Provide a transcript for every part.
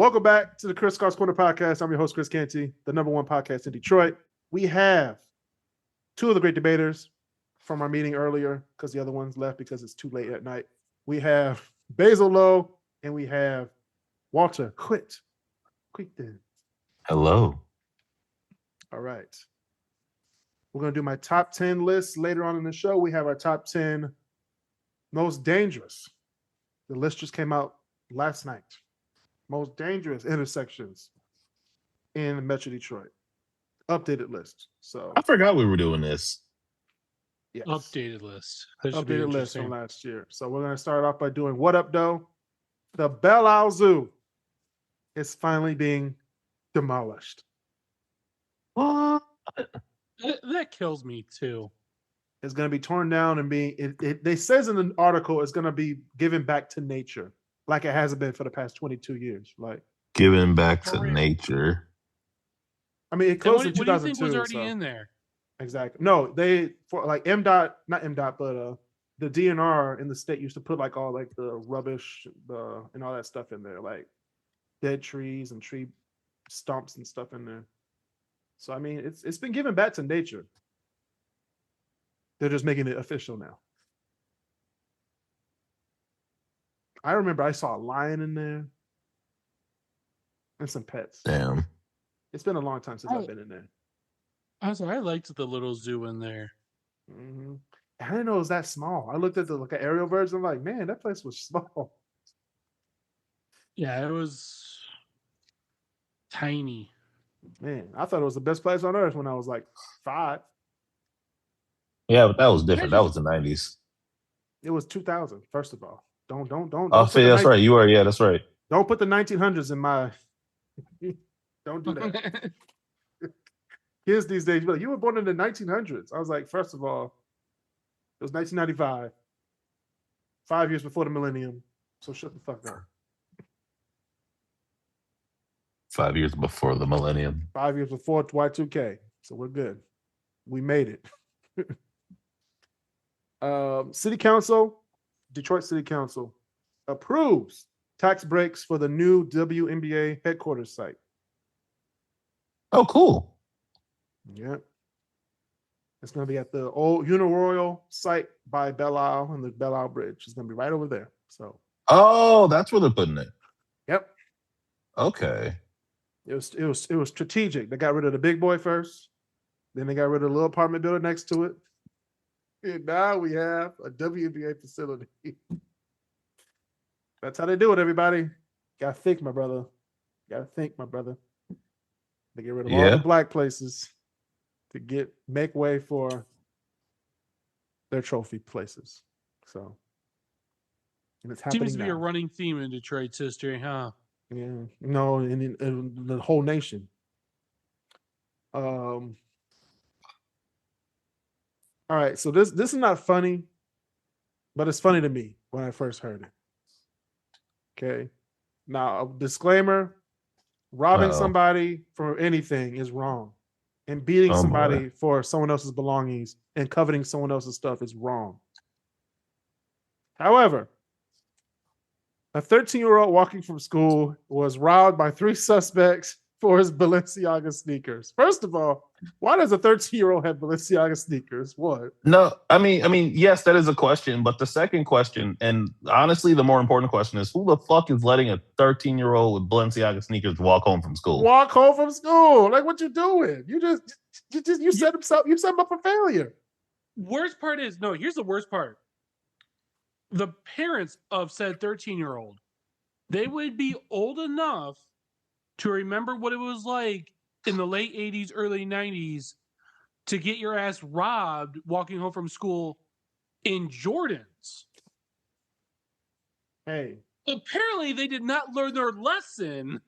Welcome back to the KrisCross Corner podcast. I'm your host, Chris Canty, the number one podcast in Detroit. We have two of the great debaters from our meeting earlier because the other ones left because it's too late at night. We have Basil Lowe and we have Walter Quick then. Hello. All right. We're going to do my top 10 list later on in the show. We have our top 10 most dangerous. The list just came out last night. Most dangerous intersections in Metro Detroit. Updated list. So I forgot we were doing this. yes. Updated list. Updated list from last year. So we're going to start off by doing what up, though? The Belle Isle Zoo is finally being demolished. What? That kills me too. It's going to be torn down and they says in the article it's going to be given back to nature like it hasn't been for the past 22 years. Like giving back to nature. I mean, it closed in 2002. What do you think was already in there? Exactly. No, they for like MDOT, not MDOT, but the DNR in the state used to put like all like the rubbish and all that stuff in there, like dead trees and tree stumps and stuff in there. So I mean, it's been given back to nature. They're just making it official now. I remember I saw a lion in there and some pets. Damn. It's been a long time since I've been in there. I liked the little zoo in there. Mm-hmm. I didn't know it was that small. I looked at the like an aerial version. I'm like, man, that place was small. Yeah, it was tiny. Man, I thought it was the best place on earth when I was like 5. Yeah, but that was different. That was the 90s. It was 2000. First of all, don't. Oh, see, that's right. You were, yeah, that's right. Don't put the 1900s in my. Don't do that. Kids these days, you were born in the 1900s. I was like, first of all, it was 1995, 5 years before the millennium. So shut the fuck up. 5 years before the millennium. 5 years before Y2K. So we're good. We made it. City Council, Detroit City Council approves tax breaks for the new WNBA headquarters site. Oh, cool. Yeah. It's going to be at the old Uniroyal site by Belle Isle and the Belle Isle Bridge. It's going to be right over there. So. Oh, that's where they're putting it. Yep. Okay. It was strategic. They got rid of the big boy first. Then they got rid of the little apartment building next to it. And now we have a WNBA facility. That's how they do it, everybody. Gotta think, my brother. They get rid of all the black places to make way for their trophy places. So, and it's happening. Seems to be a running theme in Detroit's history, huh? Yeah, no, in the whole nation. All right, so this is not funny, but it's funny to me when I first heard it. Okay, now a disclaimer: robbing somebody for anything is wrong, and beating somebody for someone else's belongings and coveting someone else's stuff is wrong. However, a 13-year-old walking from school was robbed by 3 suspects for his Balenciaga sneakers. First of all, why does a 13-year-old have Balenciaga sneakers? What? No, I mean, yes, that is a question. But the second question, and honestly, the more important question is, who the fuck is letting a 13-year-old with Balenciaga sneakers walk home from school? Walk home from school? Like, what you doing? You set him up for failure. Worst part is, no, here's the worst part. The parents of said 13-year-old, they would be old enough to remember what it was like in the late 80s, early 90s to get your ass robbed walking home from school in Jordans. Hey. Apparently, they did not learn their lesson.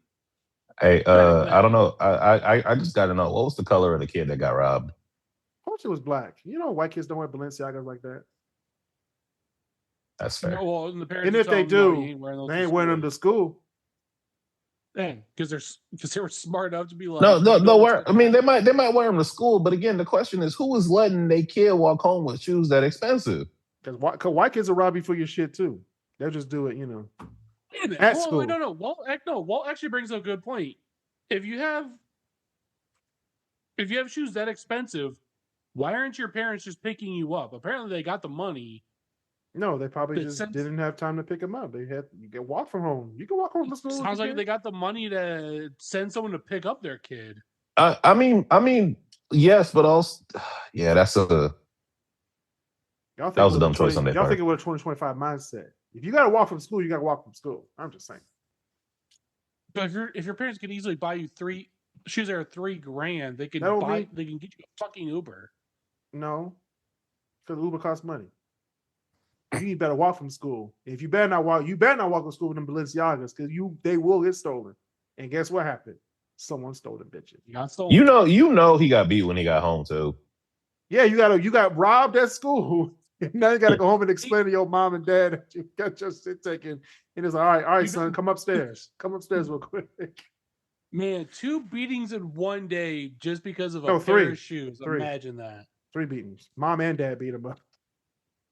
Hey, I don't know. I just got to know, what was the color of the kid that got robbed? Of course it was black. You know white kids don't wear Balenciagas like that. That's fair. No, well, and if they do, they ain't wearing them to school. Dang, because they were smart enough to be like, no. Wear. I mean, they might wear them to school, but again, the question is, who is letting their kid walk home with shoes that expensive? Because white kids will rob you for your shit too. They'll just do it, you know. Wait a minute. At Hold on, wait, school. no. Walt actually brings up a good point. If you have shoes that expensive, why aren't your parents just picking you up? Apparently, they got the money. No, they probably But just since didn't have time to pick them up. You can walk from home. You can walk home from school. sounds like they got the money to send someone to pick up their kid. I mean, yes, but also, yeah, that was a dumb choice on their Y'all part. thinking with a 2025 mindset. If you got to walk from school, you got to walk from school. I'm just saying. But if your parents could easily buy you three shoes that are $3,000, they can they can get you a fucking Uber. No, because Uber costs money. You better walk from school. If you better not walk from school with them Balenciagas because they will get stolen. And guess what happened? Someone stole the bitches. Got stolen. You know he got beat when he got home too. Yeah, you got robbed at school. Now you got to go home and explain to your mom and dad that you got your shit taken. And it's like, all right, son, come upstairs. Come upstairs real quick. Man, 2 beatings in one day just because of a pair of shoes. Three. Imagine that. 3 beatings. Mom and dad beat him up.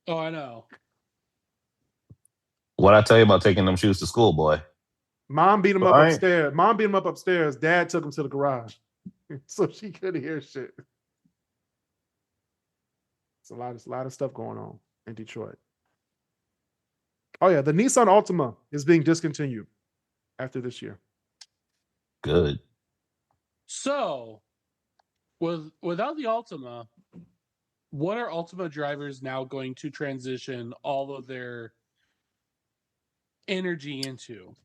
Oh, I know. What I tell you about taking them shoes to school, boy? Mom beat him up upstairs. Mom beat him up upstairs. Dad took him to the garage so she couldn't hear shit. It's a lot of stuff going on in Detroit. Oh yeah, the Nissan Altima is being discontinued after this year. Good. So, without the Altima, what are Altima drivers now going to transition all of their energy into?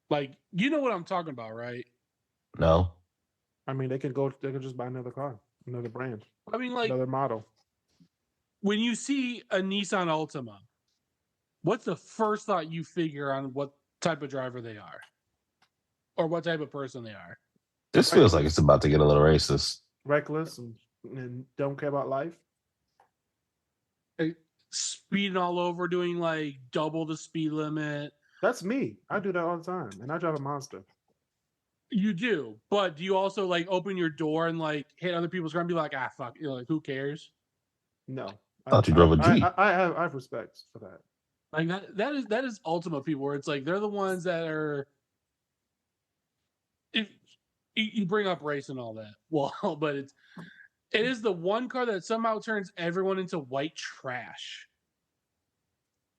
Like, you know what I'm talking about, right? No. I mean, they could just buy another car, another brand. I mean, like, another model. When you see a Nissan Altima, what's the first thought you figure on what type of driver they are? Or what type of person they are? This feels like it's about to get a little racist. Reckless and don't care about life. Speeding all over, doing like double the speed limit. That's me. I do that all the time. And I drive a Monster. You do. But do you also like open your door and like hit other people's car and be like, fuck, like, who cares? No. I thought you drove a Jeep. I have respect for that. Like that is Ultima people where it's like they're the ones that are. If you bring up race and all that, well, but it is the one car that somehow turns everyone into white trash.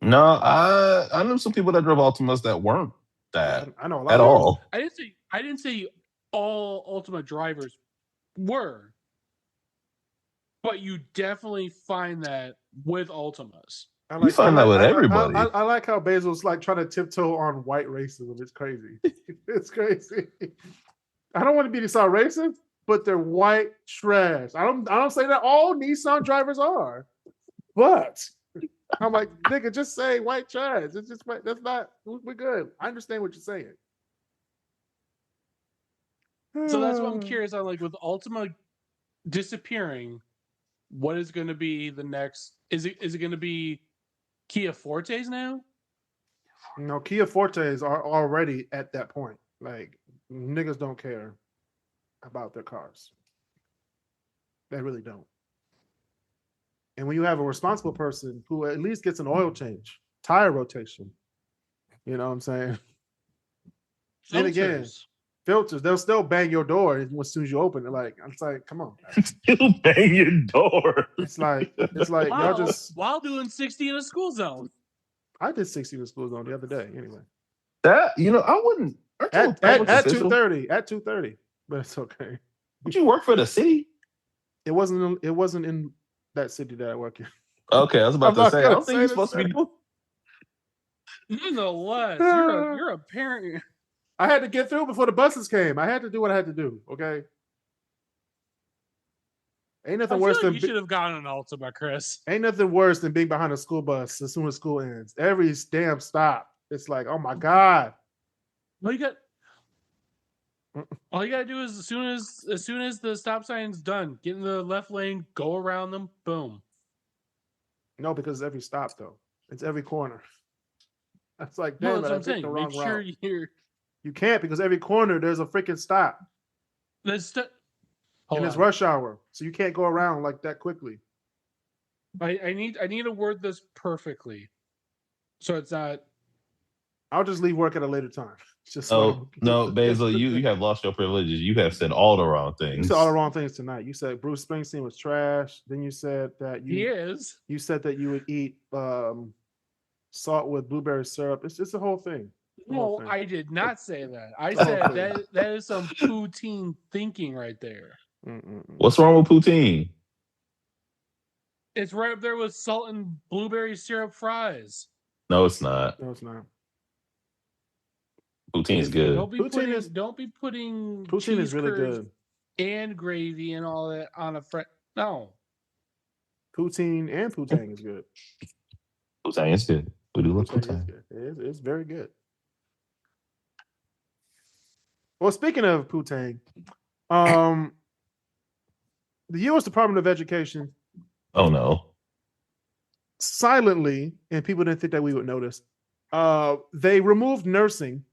No, I know some people that drove Altimas that weren't that I know a lot at all. I didn't say all Ultima drivers were, but you definitely find that with Ultimas. You find that with everybody. I like how Basil's like trying to tiptoe on white racism. It's crazy. It's crazy. I don't want to be Nissan racist, but they're white trash. I don't say that all Nissan drivers are, but I'm like, nigga, just say white trash. It's just that's not. We're good. I understand what you're saying. So that's what I'm curious on. Like with Ultima disappearing, what is going to be the next? Is it going to be Kia Fortes now? No, Kia Fortes are already at that point. Like niggas don't care about their cars. They really don't. And when you have a responsible person who at least gets an oil change, tire rotation, you know what I'm saying? Filters. And again, filters, they'll still bang your door as soon as you open it. Like, it's like, come on. Still bang your door. It's like y'all just while doing 60 in a school zone. I did 60 in the school zone the other day. Anyway, that I wouldn't at 2:30 at 2:30, but it's okay. Would you work for the city? It wasn't in that city that I work in. Okay, I was about to say. I don't think you're supposed to be doing. Nonetheless, you're a parent. I had to get through before the buses came. I had to do what I had to do. Okay. Ain't nothing worse than you should have gotten an Ultima, Kris. Ain't nothing worse than being behind a school bus as soon as school ends. Every damn stop, it's like, oh my god. All you gotta do is as soon as the stop sign's done, get in the left lane, go around them, boom. No, because it's every stop though. It's every corner. That's like, No, damn, that's what I'm saying. the wrong Make sure route. You can't because every corner there's a freaking stop. And it's rush hour, so you can't go around like that quickly. I need to word this perfectly, so it's not I'll just leave work at a later time. Just Oh no, Basil, you have lost your privileges. You have said all the wrong You things. said all the wrong things tonight. You said Bruce Springsteen was trash. Then you said that He is. You said that you would eat salt with blueberry syrup. It's the whole thing. No, I did not say that. I said that is some poutine thinking right there. What's wrong with poutine? It's right up there with salt and blueberry syrup fries. No, it's not. No, it's not. Poutine is good. Don't be putting poutine is really good. And gravy and all that on a no. Poutine and poutine is good. Poutine is good. We do love poutine. It's very good. Well, speaking of poutine, the U.S. Department of Education. Oh no! Silently, and people didn't think that we would notice. They removed nursing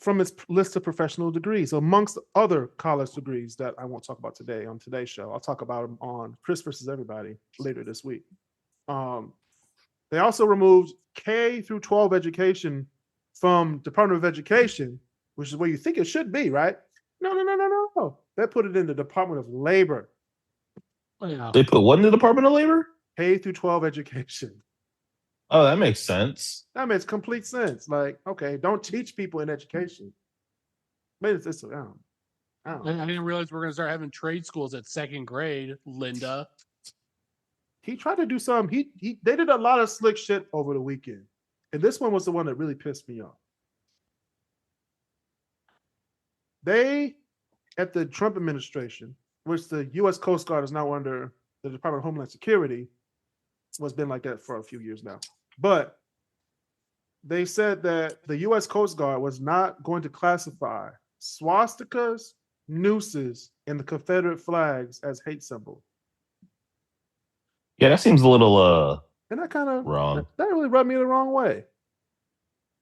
from its list of professional degrees, amongst other college degrees that I won't talk about today on today's show. I'll talk about them on Kris versus Everybody later this week. They also removed K through 12 education from Department of Education, which is where you think it should be, right? No. They put it in the Department of Labor. Yeah. They put what in the Department of Labor? K through 12 education. Oh, that makes sense. That makes complete sense. Like, okay, don't teach people in education. But it's I don't know. I didn't realize we're going to start having trade schools at second grade, Linda. He tried to do something. They did a lot of slick shit over the weekend. And this one was the one that really pissed me off. They, at the Trump administration, which the U.S. Coast Guard is now under the Department of Homeland Security, was been like that for a few years now. But they said that the U.S. Coast Guard was not going to classify swastikas, nooses, and the Confederate flags as hate symbols. Yeah, that seems a little and that kind of wrong. That really rubbed me the wrong way. I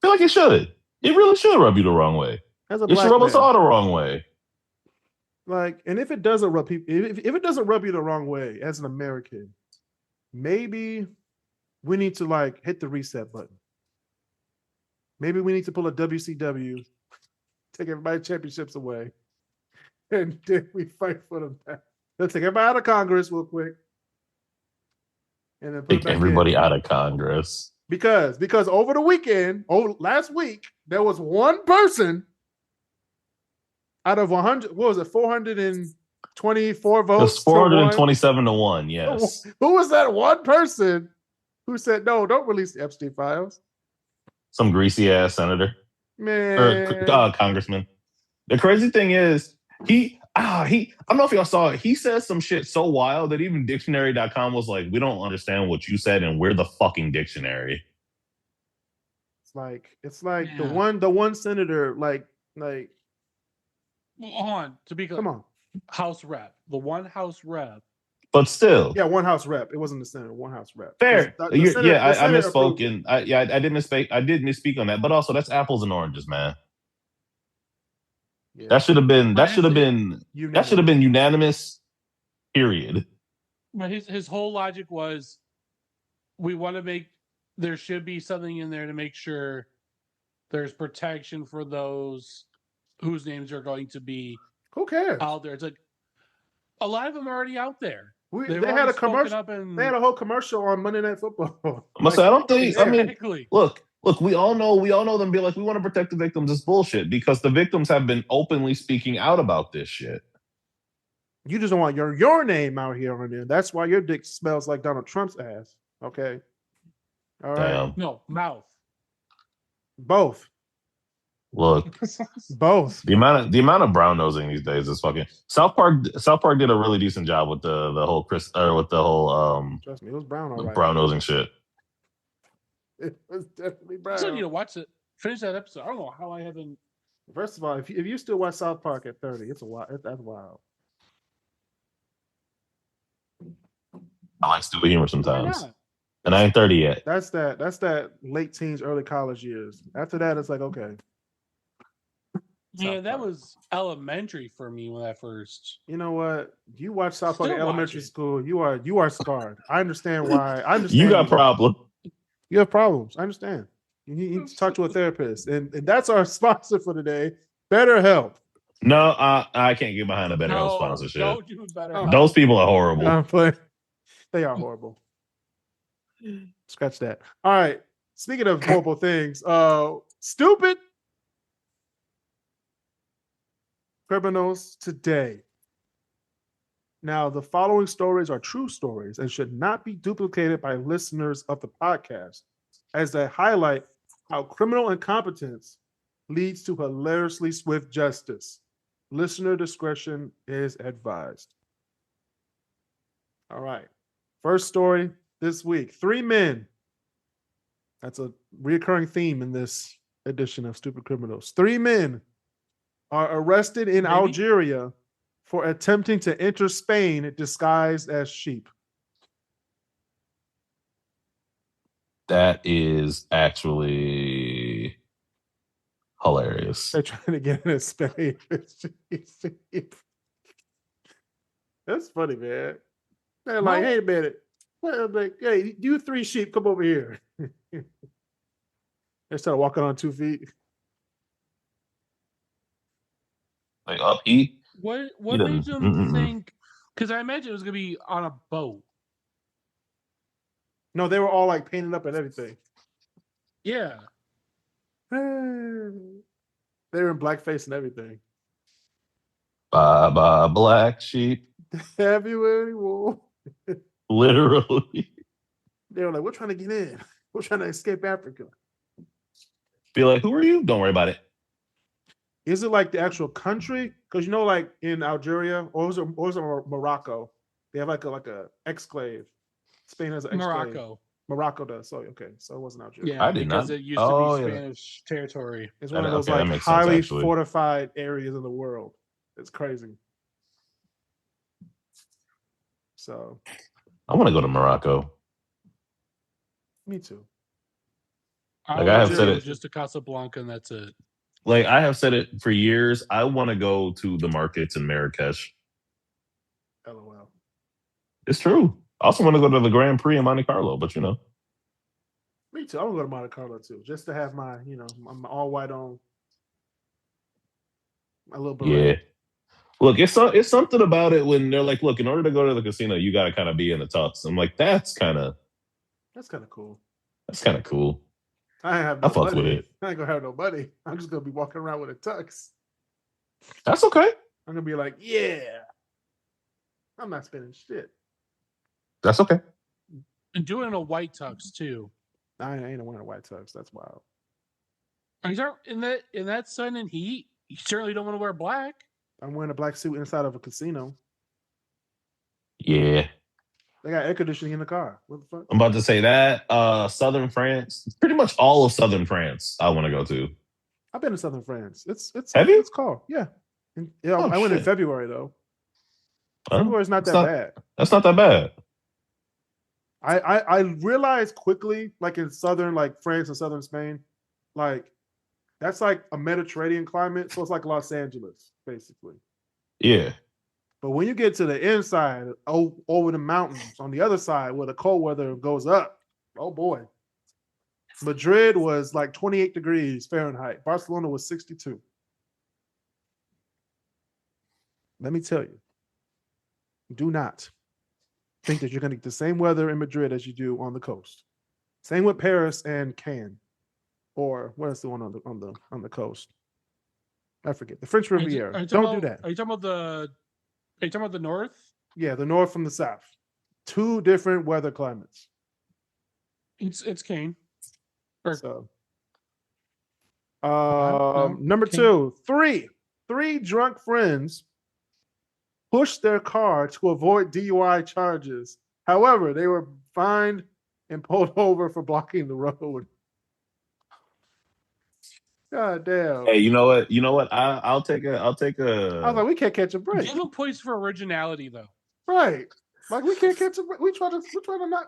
feel like it should. It really should rub you the wrong way. It should rub us all the wrong way. Like, and if it doesn't rub people, if it doesn't rub you the wrong way as an American, maybe we need to like hit the reset button. Maybe we need to pull a WCW, take everybody championships away, and then we fight for them back. Let's take everybody out of Congress real quick. And then take everybody out of Congress. Because over the weekend, last week, there was one person out of 100, what was it, 424 votes? It was 427 to 1, yes. Who was that one person who said, no, don't release the Epstein files? Some greasy ass senator. Man. Or congressman. The crazy thing is, I don't know if y'all saw it. He says some shit so wild that even dictionary.com was like, we don't understand what you said and we're the fucking dictionary. It's like the one senator, like on to be clear. Come on. House rep. The one House rep. But still. Yeah, one House rep. It wasn't the senator, one House rep. Fair. I misspoke and I did misspeak on that. But also that's apples and oranges, man. Yeah. That should have been unanimous. Period. But his whole logic was, we want to make there should be something in there to make sure there's protection for those whose names are going to be who cares out there. It's like a lot of them are already out there. They had a commercial. They had a whole commercial on Monday Night Football. Look, we all know them be like, we want to protect the victims. It's bullshit because the victims have been openly speaking out about this shit. You just don't want your name out here on there. That's why your dick smells like Donald Trump's ass. Okay. All right. Damn. No, mouth. Both. Look. Both. The amount of brown nosing these days is fucking. South Park did a really decent job with the whole Kris with the whole trust me, it was brown all right. Brown nosing shit. It was definitely brown. I still need to watch it. Finish that episode. I don't know how I haven't. First of all, if you still watch South Park at 30, it's a wild. That's wild. I like stupid humor sometimes, and I ain't 30 yet. That's that late teens, early college years. After that, it's like okay. Yeah, that was elementary for me when I first. You know what? You watch South Park in elementary school. You are scarred. I understand why. I understand you got problem. You have problems. I understand. You need to talk to a therapist. And that's our sponsor for today, BetterHelp. No, I can't get behind a BetterHelp No, sponsorship. don't do better. Those people are horrible. But they are horrible. Scratch that. All right. Speaking of horrible things, stupid criminals today. Now, the following stories are true stories and should not be duplicated by listeners of the podcast, as they highlight how criminal incompetence leads to hilariously swift justice. Listener discretion is advised. All right. First story this week. 3 men. That's a recurring theme in this edition of Stupid Criminals. 3 men are arrested in Algeria for attempting to enter Spain disguised as sheep. That is actually hilarious. They're trying to get into Spain. That's funny, man. They're like, hey, man. Like, hey, you 3 sheep, come over here. They started walking on 2 feet. Like up he. What made them think? Because I imagine it was gonna be on a boat. No, they were all like painted up and everything. Yeah. They were in blackface and everything. Bye bye black sheep. Have you any wool? Literally. They were like, we're trying to get in. We're trying to escape Africa. Be like, who are you? Don't worry about it. Is it like the actual country? Because you know, like in Algeria, or was it Morocco? They have like a exclave. Spain has an exclave. Morocco does. So okay, so it wasn't Algeria. Yeah, because it used to be Spanish territory. It's one of those like highly fortified areas in the world. It's crazy. So I want to go to Morocco. Me too. Like I have said it, just to Casablanca, and that's it. Like I have said it for years. I want to go to the markets in Marrakesh. LOL. It's true. I also want to go to the Grand Prix in Monte Carlo, but you know. Me too. I want to go to Monte Carlo too, just to have my, my all white on. A little bit. Yeah. Look, it's something about it when they're like, look, in order to go to the casino, you got to kind of be in the tux. I'm like, that's kind of cool. That's kind of cool. I fuck with it. I ain't gonna have no money. I'm just gonna be walking around with a tux. That's okay. I'm gonna be like, yeah. I'm not spending shit. That's okay. And doing a white tux too. I ain't wearing a white tux. That's wild. In that sun and heat, you certainly don't want to wear black. I'm wearing a black suit inside of a casino. Yeah. They got air conditioning in the car. What the fuck? I'm about to say that. Southern France. Pretty much all of Southern France I want to go to. I've been to Southern France. Have you? It's cool. Yeah. I went in February though. February's not that bad. That's not that bad. I realized quickly, like in southern, like France and southern Spain, like that's like a Mediterranean climate, so it's like Los Angeles, basically. Yeah. But when you get to the inside, over the mountains, on the other side, where the cold weather goes up, oh boy. Madrid was like 28 degrees Fahrenheit. Barcelona was 62. Let me tell you, do not think that you're going to get the same weather in Madrid as you do on the coast. Same with Paris and Cannes, or what is the one on the coast? I forget. The French Riviera. Don't do that. Are you talking about the north? Yeah, the north from the south. 2 different weather climates. It's Cannes. So, number 2, 3 drunk friends pushed their car to avoid DUI charges. However, they were fined and pulled over for blocking the road. God damn. Hey, you know what? I'll take a. I was like, we can't catch a break. Give them points for originality, though. Right. Like we can't catch a break. We try to not.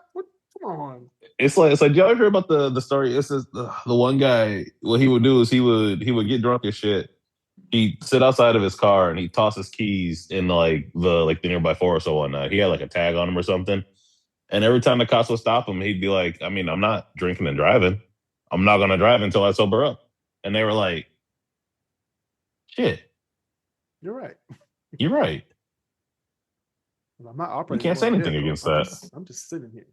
Come on. It's like y'all hear about the story? It's just the one guy. What he would do is he would get drunk as shit. He'd sit outside of his car and he'd toss his keys in like the nearby forest or whatnot. He had like a tag on him or something. And every time the cops would stop him, he'd be like, I mean, I'm not drinking and driving. I'm not going to drive until I sober up. And they were like, shit, You're right. you're right. I'm not operating. We can't say anything against that. I'm just sitting here.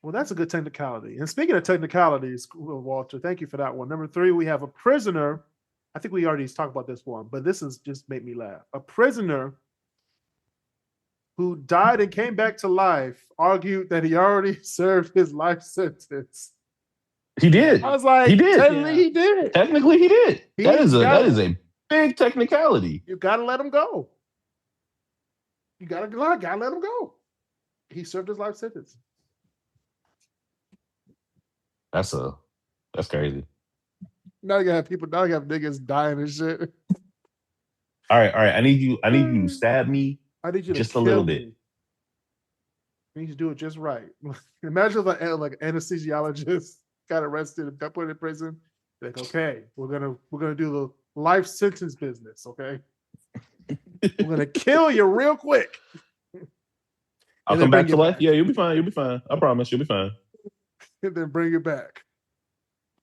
Well, that's a good technicality. And speaking of technicalities, Walter, thank you for that one. Number 3, we have a prisoner. I think we already talked about this one, but this is just made me laugh. A prisoner who died and came back to life argued that he already served his life sentence. He did. I was like, he did. Technically, he did. Technically, he did. That is a big technicality. You gotta let him go. You gotta let him go. He served his life sentence. That's crazy. Now you got people. Now you have niggas dying and shit. All right. I need you to stab me. I need you to just a little bit. You need to do it just right. Imagine like anesthesiologist got arrested and got put in prison. Like, okay, we're gonna do the life sentence business. Okay, we're gonna kill you real quick. I'll come back to life. Yeah, you'll be fine. You'll be fine. I promise, you'll be fine. And then bring you back.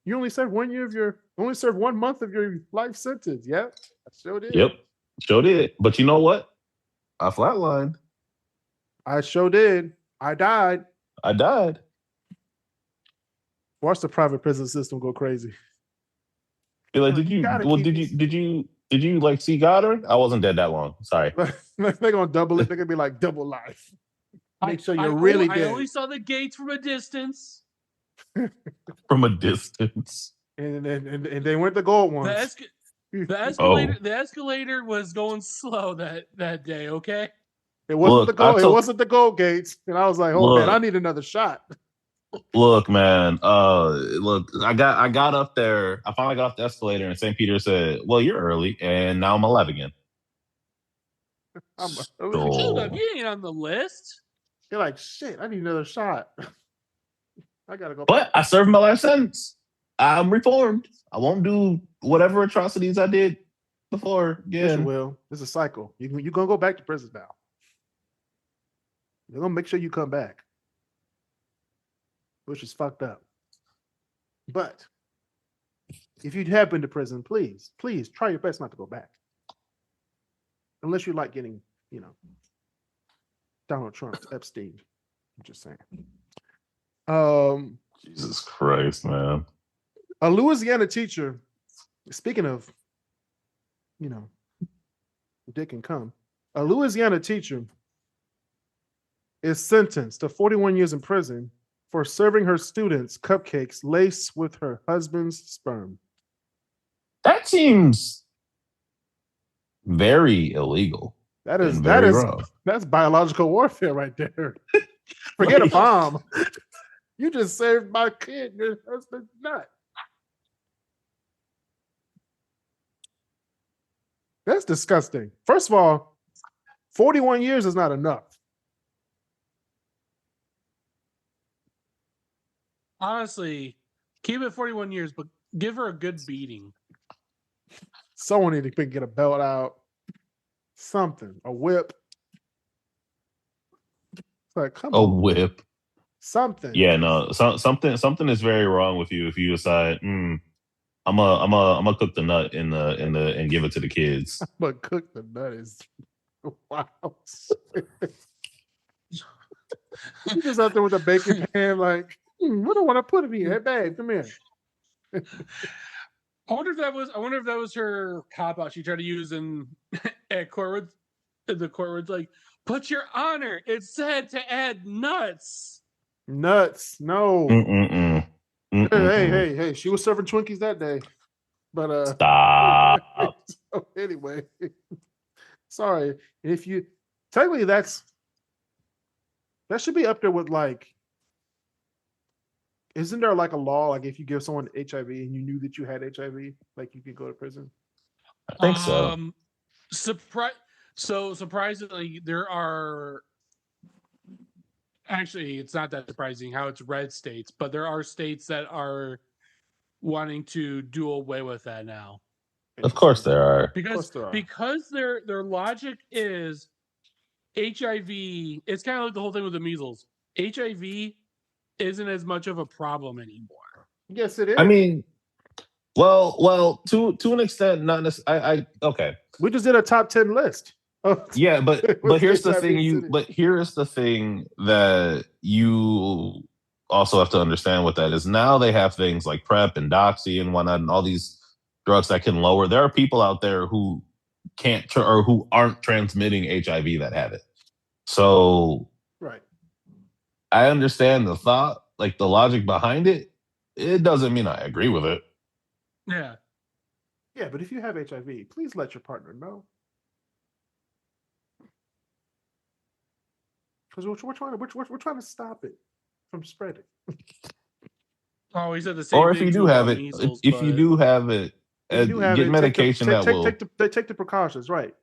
You only served 1 month of your life sentence. Yeah, I sure did. Yep, sure did. But you know what? I flatlined. I sure did. I died. Watch the private prison system go crazy. Be like, did you like see Goddard? I wasn't dead that long. Sorry. They're gonna double it. They're gonna be like double life. Make sure you're really dead. I only saw the gates from a distance. From a distance. And they went the gold ones. The escalator was going slow that day, okay? It wasn't it wasn't the gold gates. And I was like, oh man, I need another shot. Look, man. I got up there. I finally got off the escalator and St. Peter said, well, you're early, and now I'm alive again. Hold up, you ain't on the list. You're like, shit, I need another shot. I gotta go. But I served my life sentence. I'm reformed. I won't do whatever atrocities I did before. Yeah, yes, you will. It's a cycle. You're gonna go back to prison now. They're gonna make sure you come back, which is fucked up. But if you have been to prison, please try your best not to go back, unless you like getting, Donald Trump's Epstein. I'm just saying. Jesus Christ, man. A Louisiana teacher, speaking of, dick and cum, a Louisiana teacher is sentenced to 41 years in prison for serving her students cupcakes laced with her husband's sperm. That seems very illegal. That's biological warfare right there. Forget a bomb. You just saved my kid, your husband's nut. That's disgusting. First of all, 41 years is not enough. Honestly, keep it 41 years, but give her a good beating. Someone need to get a belt out. Something. A whip. It's like, come on. A whip. Something. Yeah, no. Something is very wrong with you if you decide, I'm gonna cook the nut and give it to the kids. But cook the nut is wow. You just out there with a baking pan, like, what do I want to put in here? Hey, babe, come here. I wonder if that was her cop out she tried to use at court. The court was like, "But Your Honor, it said to add nuts." Nuts, no. Hey! She was serving Twinkies that day, but stop. So anyway, sorry. If you technically that should be up there with like. Isn't there like a law like if you give someone HIV and you knew that you had HIV, like you could go to prison? I think so. Surprisingly, there are. Actually, it's not that surprising how it's red states, but there are states that are wanting to do away with that now. Of course there are. Because their logic is HIV, it's kind of like the whole thing with the measles. HIV isn't as much of a problem anymore. Yes, it is. I mean, well, to an extent, not necessarily. Okay. We just did a top 10 list. Yeah, but With here's the HIV thing cities. but here's the thing that you also have to understand with that is now they have things like PrEP and Doxy and whatnot and all these drugs that can lower. There are people out there who can't or who aren't transmitting HIV that have it. So Right. I understand the thought, like the logic behind it. It doesn't mean I agree with it. Yeah. Yeah, but if you have HIV, please let your partner know. Because we're trying to stop it from spreading. Oh, he said the same Or if thing you do too have about it, measles. if you do have it, If you do have get it, medication that will. take the precautions, right?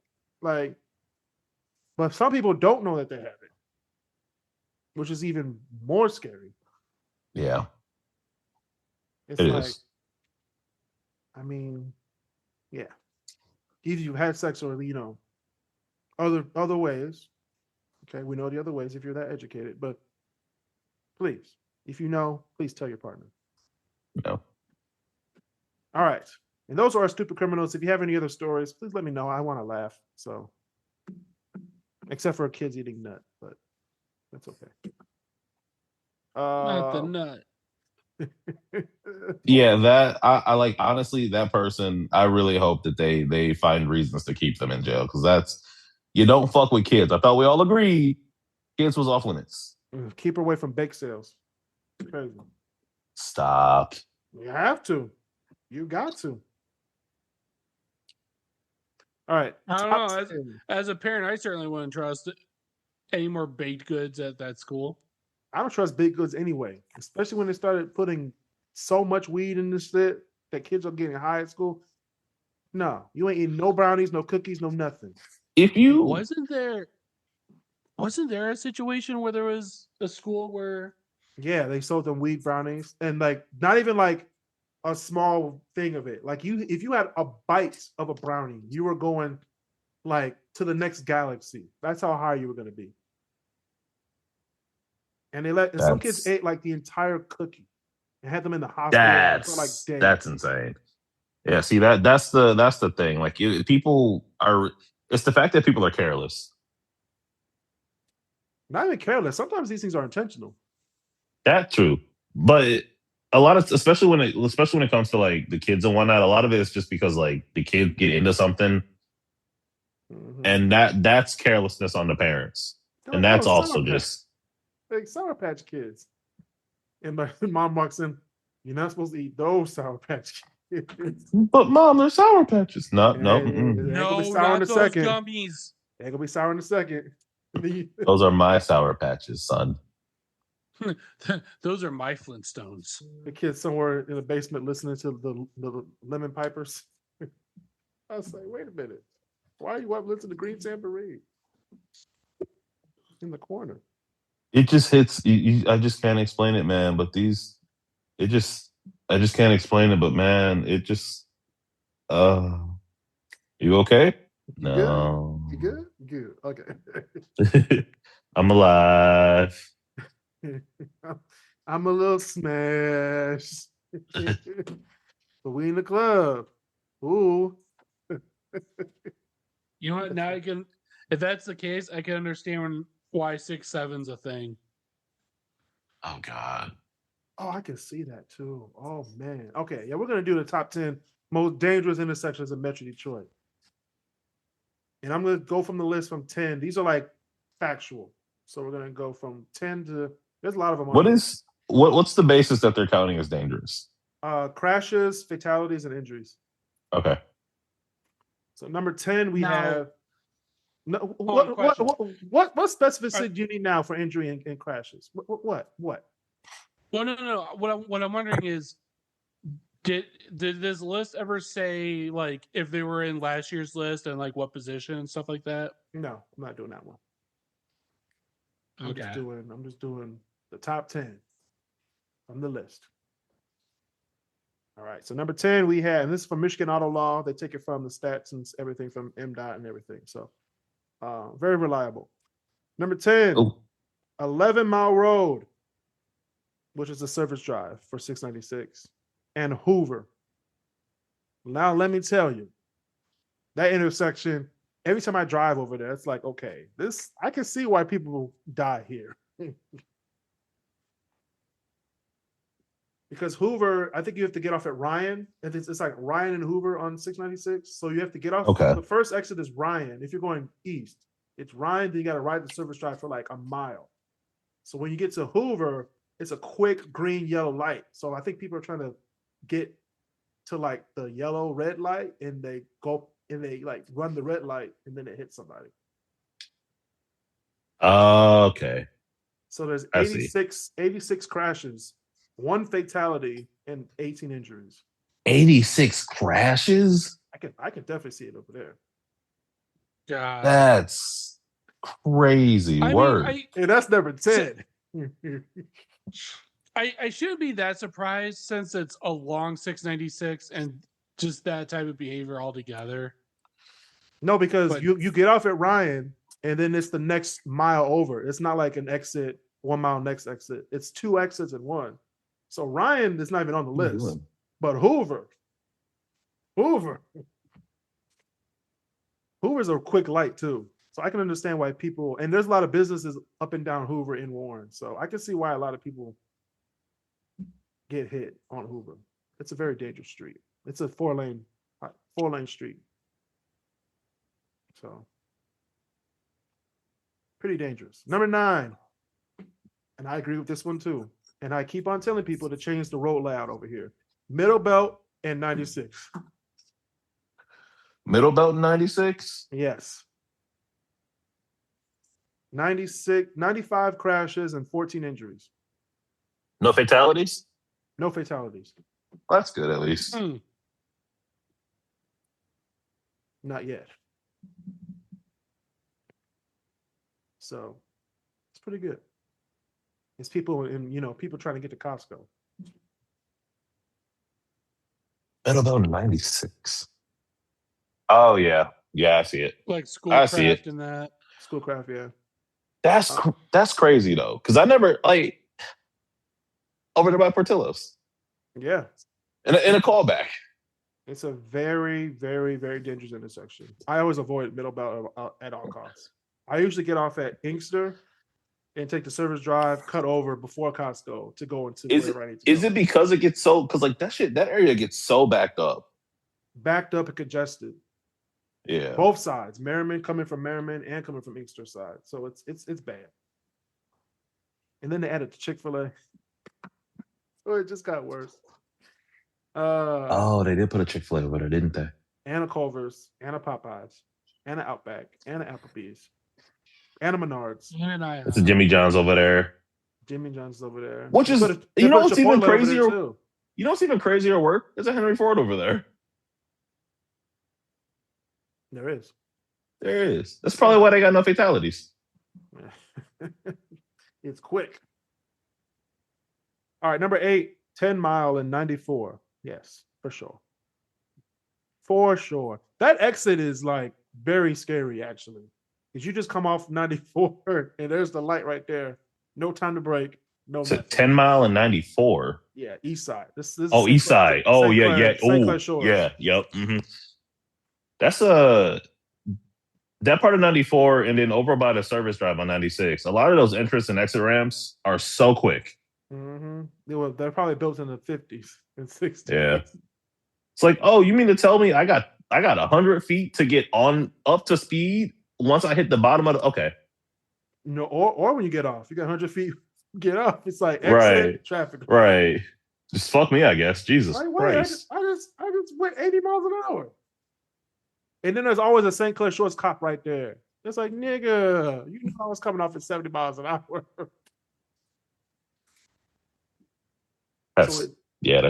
Like, but some people don't know that they have it, which is even more scary. Yeah, It's it like, is. I mean, yeah. Either you've had sex or other ways. Okay, we know the other ways if you're that educated, but please, if you know, please tell your partner. No. All right. And those are our stupid criminals. If you have any other stories, please let me know. I want to laugh. So, except for kids eating nut, but that's okay. Not the nut. Yeah, that I like. Honestly, that person. I really hope that they find reasons to keep them in jail because that's you don't fuck with kids. I thought we all agreed kids was off limits. Keep her away from bake sales. Crazy. Stop. You have to. You got to. All right. I don't know. As a parent, I certainly wouldn't trust any more baked goods at that school. I don't trust baked goods anyway, especially when they started putting so much weed in this shit that kids are getting high at school. No, you ain't eating no brownies, no cookies, no nothing. If you wasn't there a situation where there was a school where yeah, they sold them weed brownies and like not even like a small thing of it. Like if you had a bite of a brownie, you were going like to the next galaxy. That's how high you were going to be. And some kids ate like the entire cookie and had them in the hospital for like days. That's insane. Yeah, see that's the thing. Like people are. It's the fact that people are careless. Not even careless. Sometimes these things are intentional. That's true, but a lot of especially when it comes to like the kids and whatnot, a lot of it is just because like the kids get into something, and that's carelessness on the parents, and that's also just like Sour Patch Kids. And my mom walks in. You're not supposed to eat those Sour Patch Kids. But mom, they're Sour Patches. No, no, not those gummies. They're gonna be sour in a second. Those are my Sour Patches, son. Those are my Flintstones. The kids somewhere in the basement listening to the Lemon Pipers. I was like, wait a minute. Why are you up listening to Green Tambourine? In the corner. It just hits. I just can't explain it, man. But I just can't explain it. But man, it just. You okay? No. You good? Good. Okay. I'm alive. I'm a little smashed. But we in the club. Ooh. You know what? Now I can. If that's the case, I can understand why 6'7's a thing. Oh God. Oh, I can see that too. Oh man. Okay, yeah, we're gonna do the top 10 most dangerous intersections in Metro Detroit. And I'm gonna go from the list from 10. These are like factual. So we're gonna go from 10 to there's a lot of them. What's the basis that they're counting as dangerous? Crashes, fatalities, and injuries. Okay. So number 10, we have no what specificity do you need now for injury and crashes? What? Well, no. What I'm wondering is, did this list ever say like if they were in last year's list and like what position and stuff like that? No, I'm not doing that one. I'm just doing the top 10 from the list. All right. So number 10, we have, and this is from Michigan Auto Law. They take it from the stats and everything from MDOT and everything. So very reliable. Number 10, Ooh. 11 Mile Road, which is a service drive for 696, and Hoover. Now, let me tell you, that intersection, every time I drive over there, it's like, okay, I can see why people die here. Because Hoover, I think you have to get off at Ryan. And it's like Ryan and Hoover on 696. So you have to get off. Okay. The first exit is Ryan. If you're going east, it's Ryan. Then you got to ride the service drive for like a mile. So when you get to Hoover, it's a quick green, yellow light. So I think people are trying to get to like the yellow, red light, and they go and they like run the red light, and then it hits somebody. Okay. So there's I see. 86 crashes, 1 fatality, and 18 injuries. 86 crashes? I can definitely see it over there. God. That's crazy work. And that's number 10. I shouldn't be that surprised since it's a long 696 and just that type of behavior altogether. No, because you get off at Ryan and then it's the next mile over. It's not like an exit, 1 mile next exit. It's 2 exits in one. So Ryan is not even on the list. But Hoover's a quick light too. So I can understand why people, and there's a lot of businesses up and down Hoover in Warren. So I can see why a lot of people get hit on Hoover. It's a very dangerous street. It's a 4-lane street. So pretty dangerous. Number 9. And I agree with this one too. And I keep on telling people to change the road layout over here. Middle Belt and 96. Middle Belt 96? Yes. 95 crashes and 14 injuries. No fatalities? No fatalities. That's good at least. Not yet. So it's pretty good. It's people people trying to get to Costco. Middle Belt 96. Oh yeah. Yeah, I see it. Like Schoolcraft and that. Schoolcraft, yeah. That's crazy though. Because I never over there by Portillo's. Yeah. In a callback. It's a very, very, very dangerous intersection. I always avoid Middle Belt at all costs. I usually get off at Inkster and take the service drive, cut over before Costco to go into wherever I need to go. Is it because it gets so, because like that area gets so backed up? Backed up and congested. Yeah. Both sides. Merriman, coming from Merriman and coming from Inkster side. So it's bad. And then they added the Chick-fil-A. So it just got worse. They did put a Chick-fil-A over there, didn't they? And a Culver's, and a Popeyes, and an Outback, and an Applebee's, and a Menards. It's a Jimmy John's over there. Jimmy John's over there. Which is, you know what's even crazier? You know what's even crazier work? There's a Henry Ford over there. There is. There is. That's probably why they got no fatalities. It's quick. All right, number 8, 10 Mile and 94. Yes, for sure. For sure. That exit is like very scary, actually. Because you just come off 94 and there's the light right there. No time to brake. No. So 10 Mile and 94. Yeah, east side. This east side. Oh, yeah. Oh, yeah. Yep. Mm-hmm. That's that part of 94 and then over by the service drive on 96. A lot of those entrance and exit ramps are so quick. Mm-hmm. They're probably built in the 50s and 60s. Yeah. It's like, oh, you mean to tell me I got 100 feet to get on up to speed once I hit the bottom of the, okay. No, or when you get off, you got 100 feet, get off. It's like exit traffic. Right. Just fuck me, I guess. Jesus Christ. I just went 80 miles an hour. And then there's always a St. Clair Shores cop right there. It's like, nigga, you know I was coming off at 70 miles an hour. That's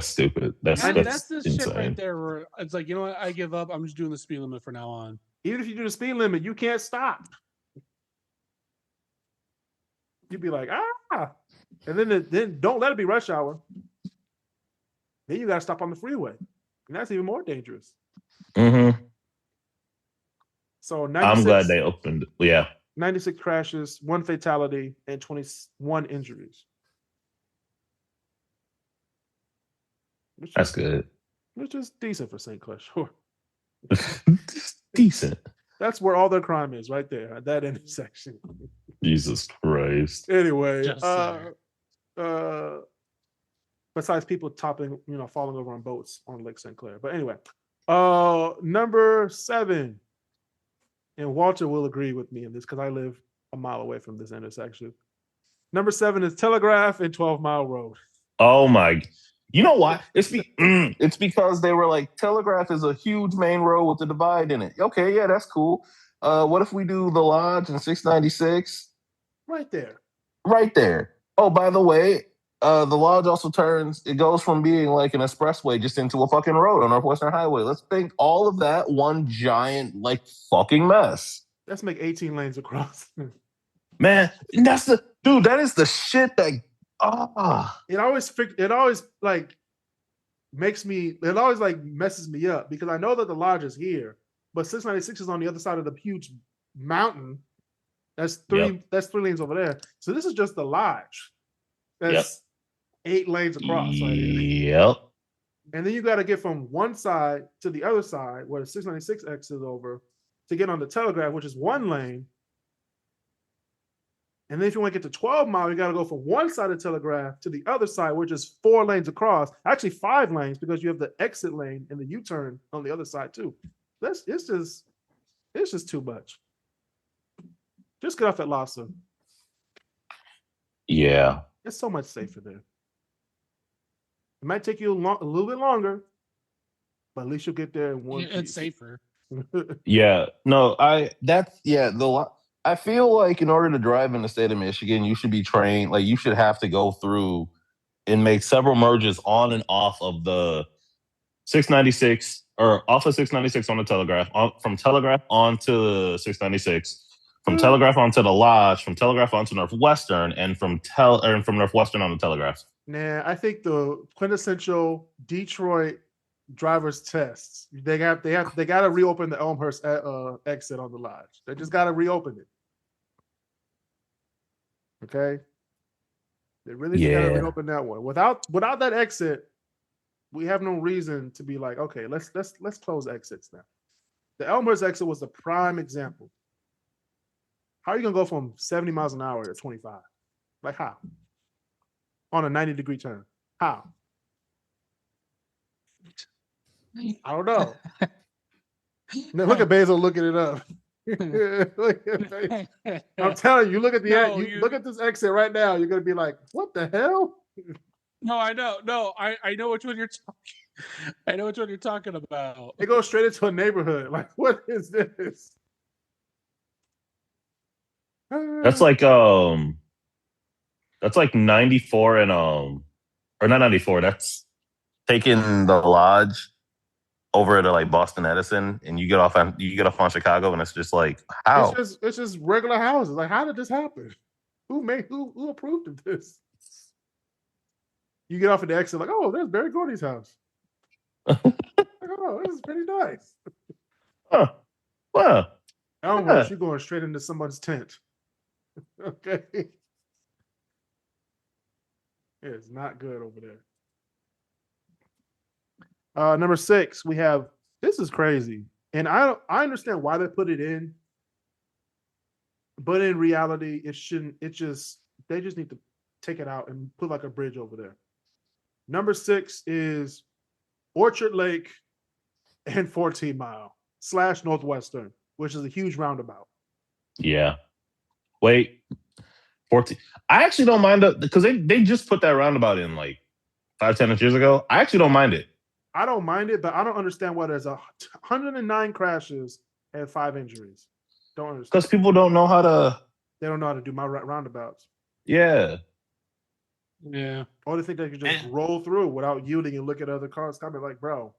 stupid. That's the insane. shit right there where it's like, you know what? I give up. I'm just doing the speed limit from now on. Even if you do the speed limit, you can't stop. You'd be like, and then don't let it be rush hour. Then you got to stop on the freeway, and that's even more dangerous. Mm-hmm. So 96, I'm glad they opened. Yeah. 96 crashes, 1 fatality, and 21 injuries. That's good. Which is decent for St. Clair, sure. Decent. That's where all their crime is, right there at that intersection. Jesus Christ. Anyway, Just besides people falling over on boats on Lake St. Clair. But anyway, number 7, and Walter will agree with me in this because I live a mile away from this intersection. Number 7 is Telegraph and 12 Mile Road. Oh my! You know why? It's because they were like, Telegraph is a huge main road with a divide in it. Okay, yeah, that's cool. What if we do the Lodge and 696? Right there. Right there. Oh, by the way, the Lodge also it goes from being like an expressway just into a fucking road on Northwestern Highway. Let's think all of that one giant fucking mess. Let's make 18 lanes across. Man, that is the shit that It always messes me up because I know that the Lodge is here, but 696 is on the other side of the huge mountain. That's 3 lanes over there. So this is just the Lodge. That's 8 lanes across. Yep. And then you got to get from one side to the other side where the 696 exit is over to get on the Telegraph, which is 1 lane. And then if you want to get to 12 Mile, you got to go from one side of Telegraph to the other side, which is 4 lanes across. Actually, 5 lanes because you have the exit lane and the U-turn on the other side too. It's just too much. Just get off at Lhasa. Yeah. It's so much safer there. It might take you a little bit longer, but at least you'll get there in one. It's safer. Yeah. No, I feel like in order to drive in the state of Michigan, you should be trained. Like you should have to go through and make several merges on and off of the 696 or off of 696 on the Telegraph, from Telegraph onto 696, from Telegraph onto the Lodge, from Telegraph onto Northwestern, and from Northwestern on the Telegraph. Nah, I think the quintessential Detroit driver's tests. They got to reopen the Elmhurst exit on the Lodge. They just got to reopen it. Okay, they really got to reopen that one. Without that exit, we have no reason to be like, okay, let's close exits now. The Elmhurst exit was the prime example. How are you gonna go from 70 miles an hour to 25? Like how? On a 90-degree turn. How? I don't know. Now look at Basil looking it up. I'm telling you, look at look at this exit right now. You're gonna be like, what the hell? No, I know. No, I know which one you're talking. I know which one you're talking about. It goes straight into a neighborhood. Like, what is this? That's like 94 and or not 94. That's taking the Lodge over to like Boston Edison, and you get off on Chicago, and it's just like, how? It's just regular houses. Like, how did this happen? Who approved of this? You get off at the exit, like, oh, there's Barry Gordy's house. Like, oh, this is pretty nice. Huh. Wow. I don't know if you're going straight into someone's tent. Okay. It's not good over there. Number 6, we have, this is crazy. And I understand why they put it in. But in reality, they just need to take it out and put like a bridge over there. Number 6 is Orchard Lake and 14 Mile / Northwestern, which is a huge roundabout. Yeah. Wait, 14. I actually don't mind because they just put that roundabout in like 5-10 years ago. I actually don't mind it. I don't mind it, but I don't understand why there's 109 crashes and 5 injuries. Don't understand. Because people don't know how to. They don't know how to do my roundabouts. Yeah. Yeah. Or they think they can just roll through without yielding and look at other cars coming. Like, bro.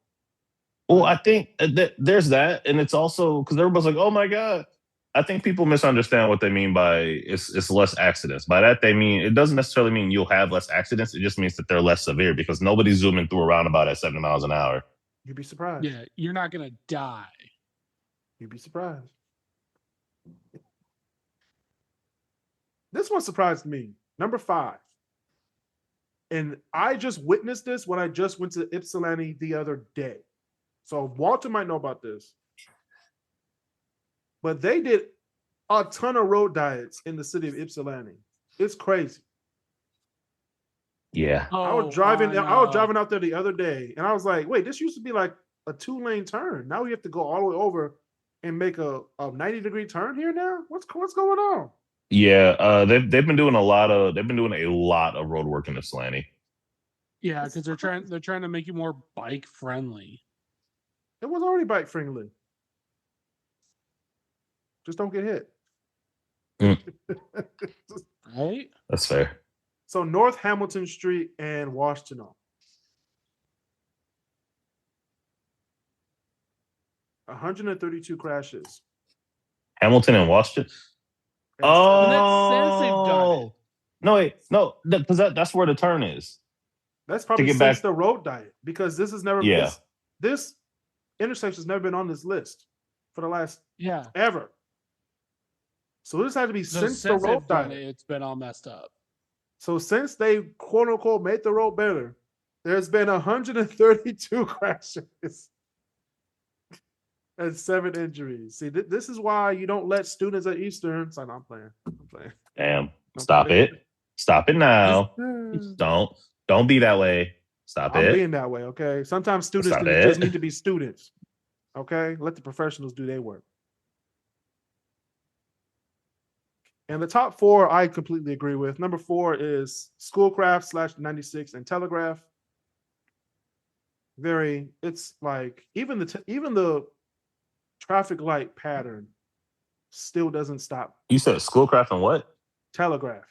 Well, I think there's that, and it's also because everybody's like, "Oh my god." I think people misunderstand what they mean by it's less accidents. By that they mean it doesn't necessarily mean you'll have less accidents. It just means that they're less severe because nobody's zooming through a roundabout at 70 miles an hour. You'd be surprised. Yeah, you're not gonna die. You'd be surprised. this one surprised me. Number 5. And I just witnessed this when I just went to Ypsilanti the other day. So Walter might know about this. But they did a ton of road diets in the city of Ypsilanti. It's crazy. Yeah. I was driving out there the other day, and I was like, wait, this used to be like a 2-lane turn. Now we have to go all the way over and make a 90-degree turn here now? What's going on? Yeah, they've been doing a lot of road work in Ypsilanti. Yeah, because they're trying to make you more bike friendly. It was already bike friendly. Just don't get hit. Right? That's fair. So North Hamilton Street and Washington. 132 crashes. Hamilton and Washington. And that says they've done it. No, wait, no, because that's where the turn is. That's probably since the road diet, because this has never been this intersection has never been on this list for the last ever. So this had to be since the road diet. It's been all messed up. So since they quote unquote made the road better, there's been 132 crashes and 7 injuries. See, this is why you don't let students at Eastern. So I'm playing. Damn! Stop it! Stop it now! Don't be that way. Stop it. I'm being that way. Okay. Sometimes students just need to be students. Okay. Let the professionals do their work. And the top 4, I completely agree with. Number 4 is Schoolcraft /96 and Telegraph. It's like even the traffic light pattern still doesn't stop. You said Schoolcraft and what? Telegraph.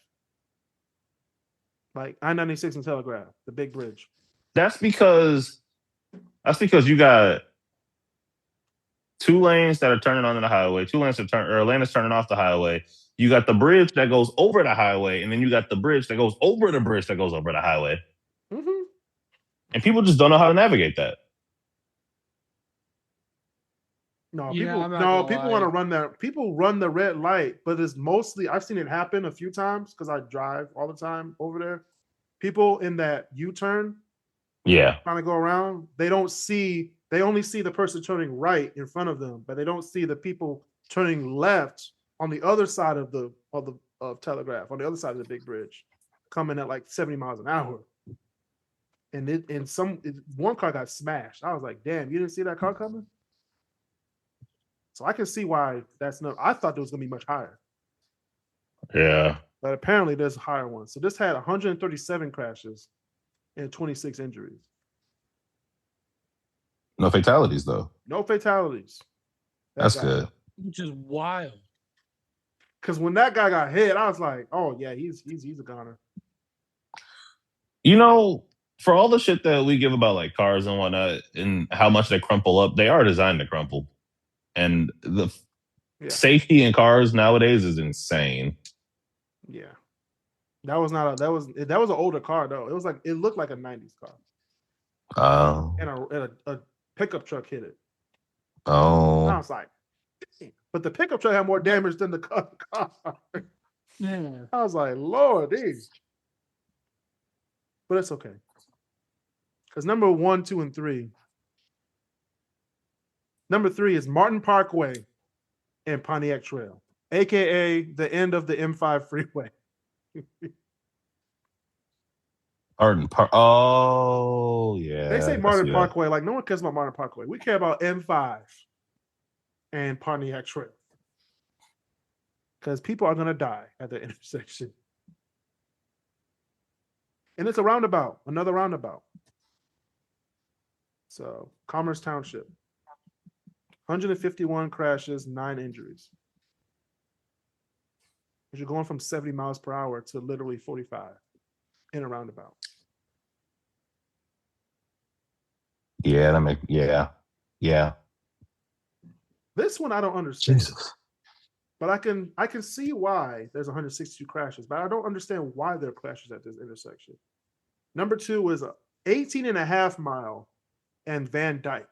Like I-96 and Telegraph, the big bridge. That's because you got 2 lanes that are turning onto the highway, 2 lanes a lane is turning off the highway. You got the bridge that goes over the highway, and then you got the bridge that goes over the bridge that goes over the highway. Mm-hmm. And people just don't know how to navigate that. People want to run that. People run the red light, but it's mostly, I've seen it happen a few times because I drive all the time over there. People in that U-turn, trying to go around, they only see the person turning right in front of them, but they don't see the people turning left on the other side of Telegraph, on the other side of the big bridge, coming at like 70 miles an hour. And one car got smashed. I was like, damn, you didn't see that car coming? So I can see why I thought it was going to be much higher. Yeah. But apparently there's a higher one. So this had 137 crashes and 26 injuries. No fatalities, though. No fatalities. That's good. Which is wild. Because when that guy got hit, I was like, oh, yeah, he's a goner. You know, for all the shit that we give about like cars and whatnot and how much they crumple up, they are designed to crumple. And the safety in cars nowadays is insane. Yeah. That was an older car though. It looked like a 90s car. Oh. And a pickup truck hit it. Oh. And I was like, dang. But the pickup truck had more damage than the car. Yeah. I was like, Lord, but it's okay. Because number 1, 2, and 3. Number 3 is Martin Parkway and Pontiac Trail, aka the end of the M5 freeway. Oh, yeah. They say Martin Parkway, like no one cares about Martin Parkway. We care about M5 and Pontiac Trail. Because people are going to die at the intersection. And it's a roundabout, another roundabout. So, Commerce Township. 151 crashes, 9 injuries. You're going from 70 miles per hour to literally 45 in a roundabout. Yeah. This one I don't understand. Jesus. But I can see why there's 162 crashes, but I don't understand why there are crashes at this intersection. Number 2 is a 18.5 mile and Van Dyke.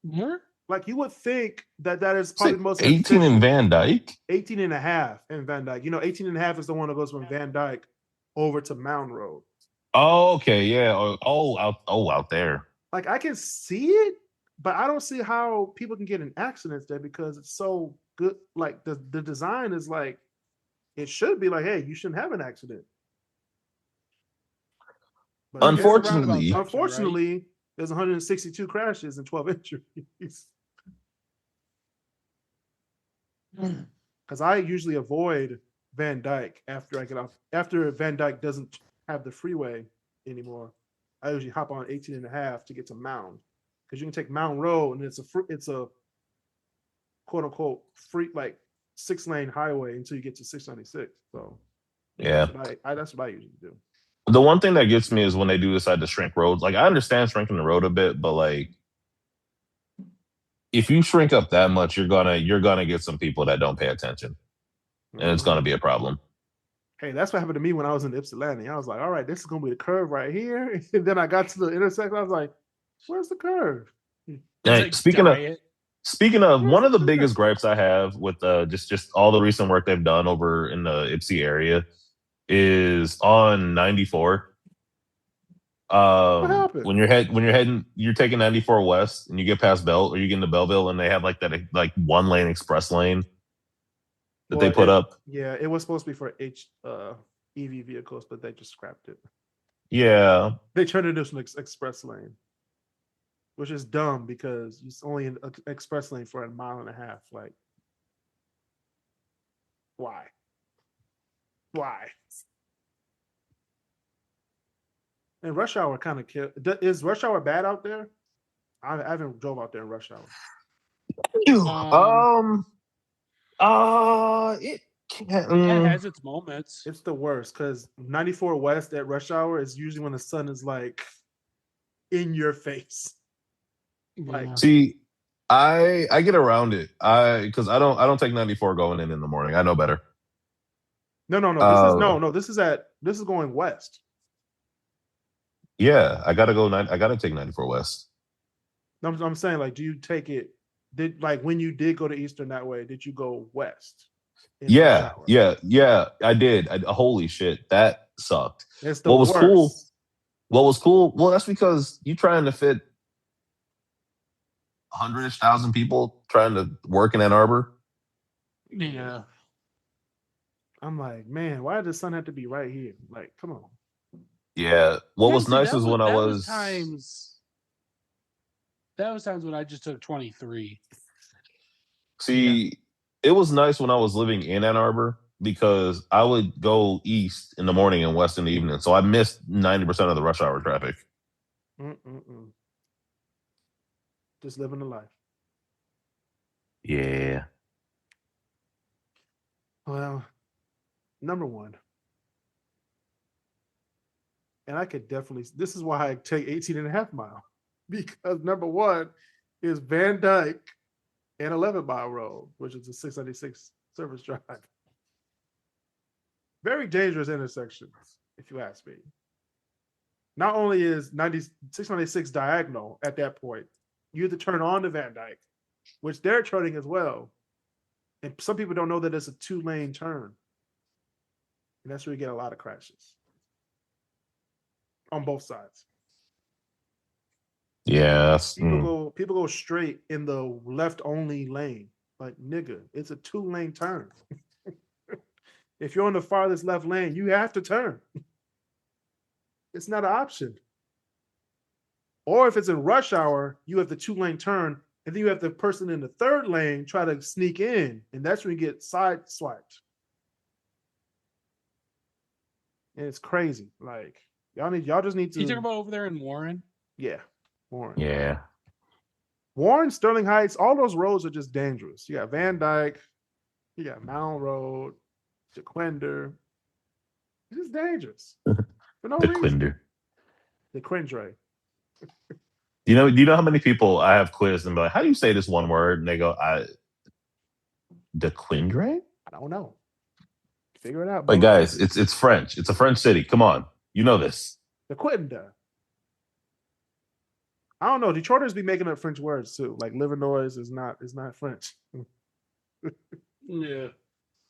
Where? Like you would think that is probably the most 18 efficient. in Van Dyke? 18 and a half in Van Dyke. 18 and a half is the one that goes from Van Dyke over to Mound Road. Oh, okay, yeah. Out there. Like I can see it, but I don't see how people can get in accidents there because it's so good. Like the design is like it should be like, hey, you shouldn't have an accident. But Unfortunately, there's 162 crashes and 12 injuries. Because I usually avoid Van Dyke after I get off. After Van Dyke doesn't have the freeway anymore, I usually hop on 18 and a half to get to Mound. Because you can take Mound Road and it's a quote unquote free like 6-lane highway until you get to 696. So yeah, that's what I usually do. The one thing that gets me is when they do decide to shrink roads. Like I understand shrinking the road a bit, but like if you shrink up that much, you're gonna get some people that don't pay attention, and it's gonna be a problem. Hey, that's what happened to me when I was in Ypsilanti. I was like, all right, this is gonna be the curve right here. And then I got to the intersection. I was like, where's the curve? Hey, like speaking of, one of the biggest gripes I have with just all the recent work they've done over in the Ypsi area is on 94. When you're taking 94 west and you get past Bell or you get into Belleville and they have like that like 1-lane express lane that they put up. Yeah, it was supposed to be for EV vehicles, but they just scrapped it. Yeah, they turned it into an express lane, which is dumb because it's only an express lane for a mile and a half. Like, why? And rush hour kind of kill. Is rush hour bad out there? I haven't drove out there in rush hour. It has its moments. It's the worst because 94 West at rush hour is usually when the sun is like in your face. Like, see, I get around it. Because I don't take 94 going in the morning. I know better. No. This is going west. Yeah, I gotta take 94 west. I'm saying, like, do you take it? When you did go to Eastern that way, did you go west? Yeah, I did. Holy shit, that sucked. It's the worst. What was cool? Well, that's because you trying to fit 100,000 people trying to work in Ann Arbor. Yeah. I'm like, man, why did the sun have to be right here? Like, come on. Yeah. What was nice is when I was that was times when I just took 23. See, it was nice when I was living in Ann Arbor because I would go east in the morning and west in the evening. So I missed 90% of the rush hour traffic. Just living the life. Yeah. Well, number one. And I could definitely, this is why I take 18 and a half mile. Because number one is Van Dyke and 11 Mile Road, which is a 696 service drive. Very dangerous intersections, if you ask me. Not only is 696 diagonal at that point, you have to turn on to Van Dyke, which they're turning as well. And some people don't know that it's a 2-lane turn. And that's where you get a lot of crashes. On both sides. Yes. People go straight in the left only lane. Like, nigga, it's a 2-lane turn. If you're on the farthest left lane, you have to turn. It's not an option. Or if it's in rush hour, you have the 2-lane turn, and then you have the person in the 3rd lane try to sneak in, and that's when you get side swiped. And it's crazy. Like, y'all just need to. You talking about over there in Warren? Yeah, Warren. Yeah. Warren, Sterling Heights, all those roads are just dangerous. You got Van Dyke, you got Mound Road, Jaquender. It's just dangerous. For no reason. The Quindre. Do you know how many people I have quizzed and be like, how do you say this one word? And they go, Dequindre? I don't know. Figure it out. Like, guys, it's French. It's a French city. Come on. You know this. Dequindre. I don't know. Detroiters be making up French words too. Like Livernois is not French. Yeah.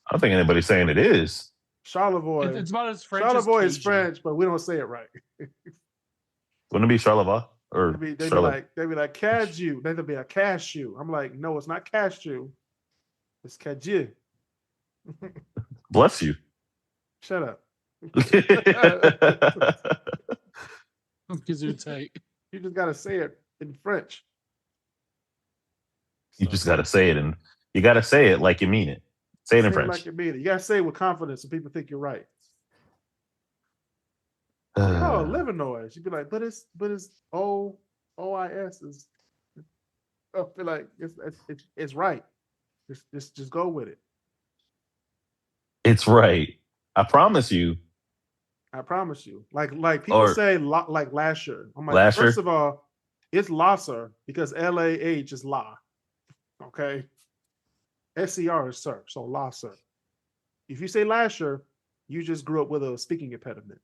I don't think anybody's saying it is. Charlevoix. It's about as French Charlevoix as is Cajun. French, but we don't say it right. Wouldn't it be Charlevoix or They'd be Charlotte? like cashew. They'd be a cashew. I'm like, no, it's not cashew. It's cajou. Bless you. Shut up. Gesundheit. You just gotta say it in French. You just gotta say it, and you gotta say it like you mean it. Say it in French. Like you mean it. You gotta say it with confidence so people think you're right. Oh, Livernois. You'd be like, but it's OIS is. I feel like it's right. Just go with it. It's right. I promise you. I promise you. Like people say like Lasher. I'm like, Lasher? First of all, it's Lasser because LAH is La. Okay. SCR is Sir, so Lasser. If you say Lasher, you just grew up with a speaking impediment.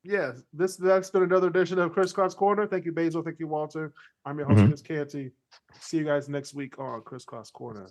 Yes, that's been another edition of KrisCross Corner. Thank you, Basil. Thank you, Walter. I'm your host, Chris Canty. See you guys next week on KrisCross Corner.